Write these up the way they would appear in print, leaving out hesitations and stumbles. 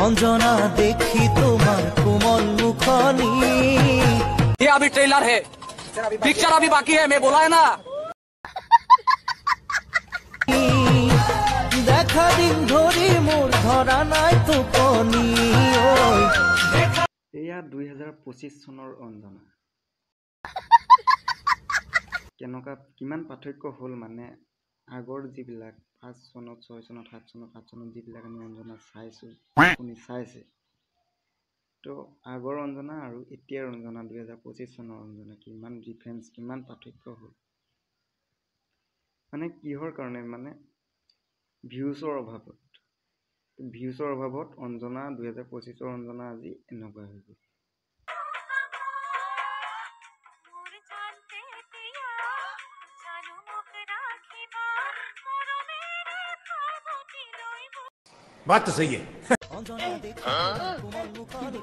অঞ্জনা দেখি তোমার কোমল মুখনি। ये अभी ट्रेलर है, पिक्चर अभी बाकी है, मैं बोला है ना। দেখা দিন ধৰি মোৰ ধৰা নাই টোপনি। এয়া 2025 চনৰ অঞ্জনা। কেনেকুৱা কিমান পাৰ্থক্য হ'ল মানে আগৰ যিবিলাক 5 চনত 6 চনত 7 চনত 8 চনত যিবিলাক আমি অঞ্জনা চাইছোঁ, আপুনি চাইছে, তো আগৰ অঞ্জনা আৰু এতিয়াৰ অঞ্জনা 2025 চনৰ অঞ্জনা কিমান ডিফাৰেঞ্চ, কিমান পাৰ্থক্য হ'ল। মানে কিহৰ কাৰণে, মানে ভিউজৰ অভাৱত অঞ্জনা 2025ৰ অঞ্জনা আজি এনেকুৱা হৈ গ'ল। बात तो सही है। অঞ্জনা দেখি কোমল মুখনি,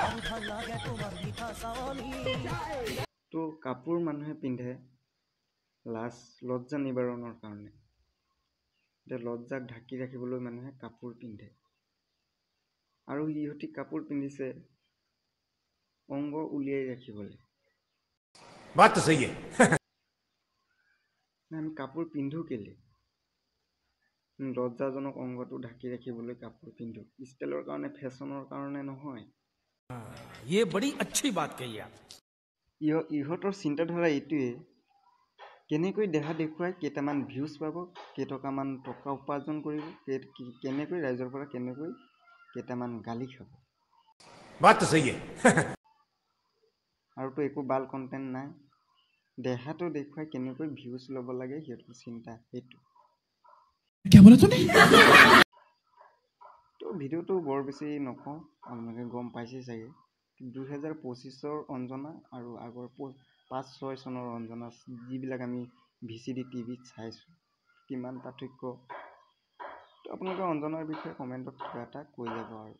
আৰু ভাল লাগে তোমাৰ মিঠা চাৱনি। তো কাপোৰ মানুহে পিন্ধে লজ্জা নিবাৰণৰ কাৰণে। এতিয়া লজ্জাক ঢাকি ৰাখিবলৈ মানুহে কাপোৰ পিন্ধে, আৰু ইহঁতি কাপোৰ পিন্ধিছে অংগ উলিয়াই ৰাখিবলৈ। बात तो सही है। আমি কাপোৰ পিন্ধো কেলে? লজ্জাজনক অংগটো ঢাকি ৰাখিবলৈ কাপোৰ পিন্ধো, ষ্টাইলৰ কাৰণে, ফেশ্বনৰ কাৰণে নহয়। ये बड़ी अच्छी बात कही आप। ইহঁতৰ চিন্তাধাৰা এইটোৱে, কেনেকৈ দেহা দেখুৱাই কেইটামান ভিউজ পাব, কেইটকামান টকা উপাৰ্জন কৰিব, কেনেকৈ ৰাইজৰ পৰা কেনেকৈ কেইটামান গালি খাব। बात तो सही है। আৰুতো একো ভাল কণ্টেণ্ট নাই। দেহাটো দেখুৱাই কেনেকৈ ভিউজ ল'ব লাগে সিহঁতৰ চিন্তা সেইটো। তো ভিডিঅ'টো বৰ বেছি নকওঁ, আপোনালোকে গম পাইছেই চাগে। 2025ৰ অঞ্জনা আৰু আগৰ 5-6 চনৰ অঞ্জনা যিবিলাক আমি VCD টিভিত চাইছোঁ, কিমান পাৰ্থক্য। তো আপোনালোকে অঞ্জনাৰ বিষয়ে কমেণ্টত কিবা এটা কৈ যাব আৰু।